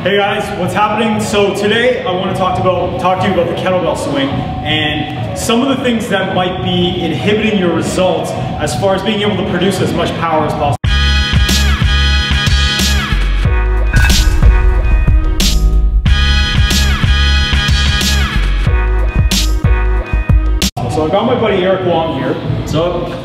Hey guys, what's happening? So today I want to talk to you about the kettlebell swing and some of the things that might be inhibiting your results as far as being able to produce as much power as possible. So I got my buddy Eric Wong here,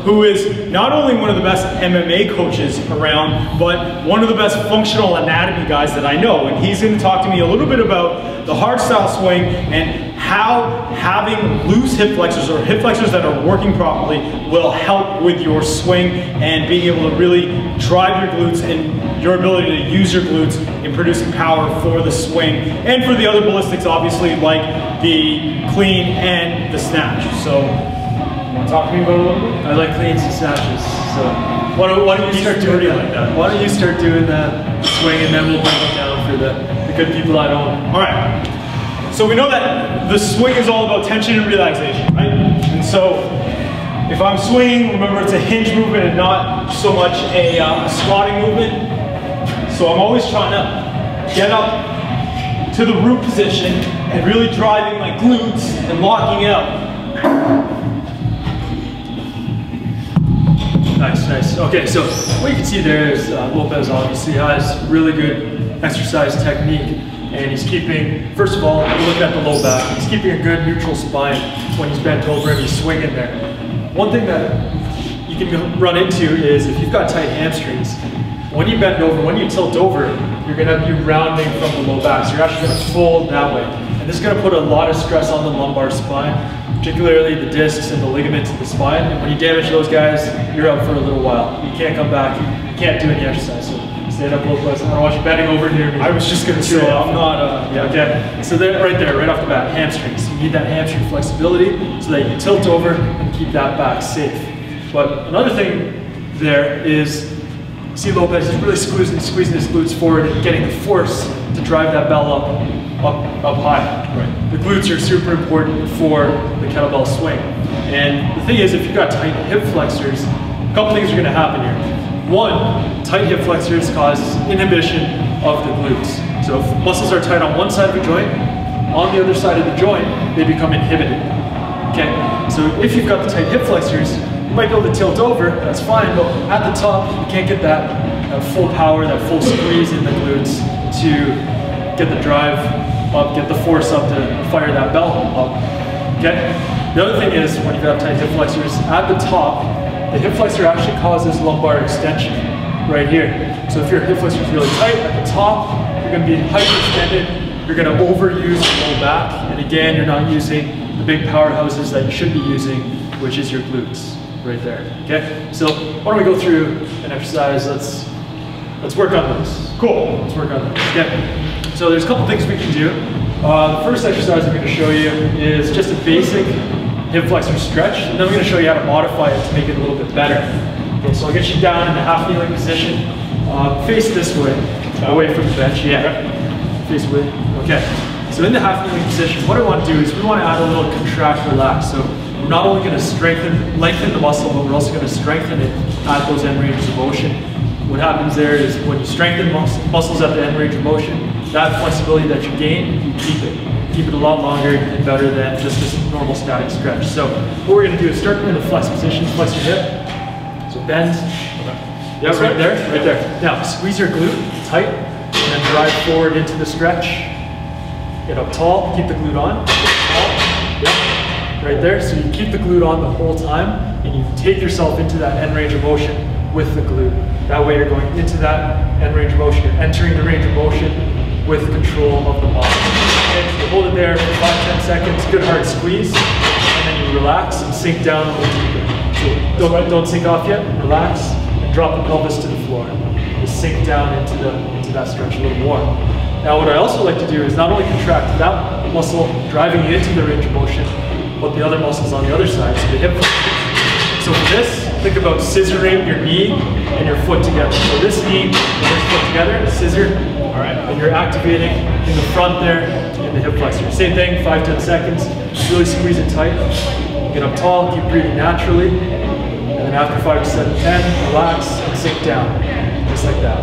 who is not only one of the best MMA coaches around, but one of the best functional anatomy guys that I know. And he's going to talk to me a little bit about the hardstyle swing and how having loose hip flexors or hip flexors that are working properly will help with your swing and being able to really drive your glutes and your ability to use your glutes in producing power for the swing and for the other ballistics, obviously, like the clean and the snatch. So, you want to talk to me about it a little bit? I like cleans and snatches. So why don't you start doing that? Like that? Why don't you start doing that swing, and then we'll break it down for the good people at home. All right. So we know that the swing is all about tension and relaxation, right? And so if I'm swinging, remember it's a hinge movement and not so much a squatting movement. So I'm always trying to get up to the root position and really driving my glutes and locking it up. Nice, nice. Okay, so what you can see there is Lopez obviously has really good exercise technique, and he's keeping, first of all, looking at the low back, he's keeping a good neutral spine when he's bent over and he's swinging there. One thing that you can run into is if you've got tight hamstrings, when you bend over, when you tilt over, you're going to be rounding from the low back, so you're actually going to fold that way. And this is going to put a lot of stress on the lumbar spine, particularly the discs and the ligaments of the spine. And when you damage those guys, you're out for a little while. You can't come back, you can't do any exercise. So stand up, Lopez. I don't want you bending over near me. I was just going to say, I'm not, yeah, okay. So there, right off the bat, hamstrings. You need that hamstring flexibility so that you can tilt over and keep that back safe. But another thing there is, see Lopez is really squeezing his glutes forward and getting the force to drive that bell up high. Right. The glutes are super important for the kettlebell swing. And the thing is, if you've got tight hip flexors, a couple things are going to happen here. One, tight hip flexors cause inhibition of the glutes. So if muscles are tight on one side of a joint, on the other side of the joint, they become inhibited. Okay? So if you've got the tight hip flexors, you might be able to tilt over, that's fine, but at the top, you can't get that full power, that full squeeze in the glutes to get the drive up, get the force up to fire that bell up. Okay? The other thing is, when you've got tight hip flexors, at the top, the hip flexor actually causes lumbar extension right here. So if your hip flexor is really tight at the top, you're going to be hyperextended, you're going to overuse the low back, and again, you're not using the big powerhouses that you should be using, which is your glutes right there. Okay? So why don't we go through an exercise? Let's work on those. Cool. Let's work on those. Okay. So there's a couple things we can do. The first exercise I'm going to show you is just a basic hip flexor stretch, and then I'm going to show you how to modify it to make it a little bit better. Okay, so I'll get you down in the half kneeling position. Face this way, away from the bench. Yeah. Face away. Okay. So in the half kneeling position, what I want to do is we want to add a little contract relax. So we're not only going to lengthen the muscle, but we're also going to strengthen it at those end ranges of motion. What happens there is when you strengthen muscles at the end range of motion, that flexibility that you gain, you keep it. Keep it a lot longer and better than just this normal static stretch. So what we're going to do is start in the flex position, flex your hip. So bend. Yeah, right there, right there. Now squeeze your glute tight and then drive forward into the stretch. Get up tall, keep the glute on. Tall. Yeah. Right there. So you keep the glute on the whole time and you take yourself into that end range of motion with the glute. That way you're going into that end range of motion. You're entering the range of motion with control of the body. Okay, so hold it there for 5-10 seconds, good hard squeeze, and then you relax and sink down a little deeper. So don't sink off yet, relax, and drop the pelvis to the floor. Just sink down into that stretch a little more. Now what I also like to do is not only contract that muscle driving you into the range of motion, but the other muscles on the other side, so the hip flexors. So for this, think about scissoring your knee and your foot together. So this knee and this foot together, scissor. All right, and you're activating in the front there in the hip flexor. Same thing, 5-10 seconds. Really squeeze it tight. Get up tall, keep breathing naturally. And then after 5 to 7, 10, relax and sink down. Just like that.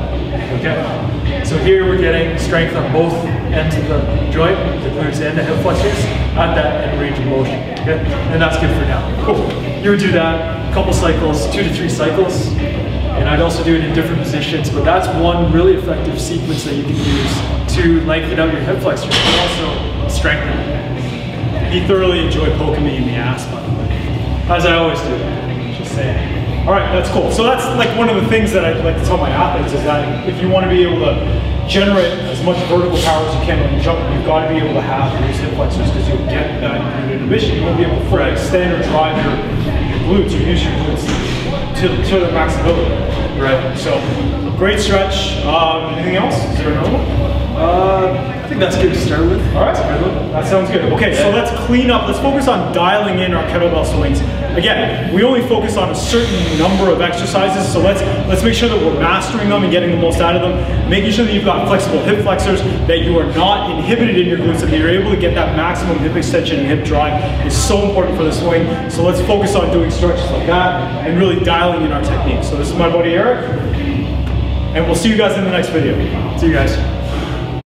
Okay, so here we're getting strength on both ends of the joint, the glutes and the hip flexors, at that end range of motion, okay? And that's good for now. Cool. You would do that a couple cycles, 2 to 3 cycles, and I'd also do it in different positions, but that's one really effective sequence that you can use to lengthen out your hip flexors, but also strengthen it. He thoroughly enjoyed poking me in the ass, by the way. As I always do. Just saying. All right, that's cool. So that's like one of the things that I like to tell my athletes is that if you want to be able to generate as much vertical power as you can when you jump, you've got to be able to have these hip flexors because you'll get that glute inhibition. You won't be able to fully extend or drive your glutes or use your glutes to their max ability. Right. So great stretch. Anything else? Is there another one? I think that's good to start with. All right, that sounds good. Okay, so let's clean up. Let's focus on dialing in our kettlebell swings. Again, we only focus on a certain number of exercises, so let's make sure that we're mastering them and getting the most out of them. Making sure that you've got flexible hip flexors, that you are not inhibited in your glutes, and that you're able to get that maximum hip extension and hip drive is so important for the swing. So let's focus on doing stretches like that and really dialing in our technique. So this is my buddy Eric, and we'll see you guys in the next video. See you guys.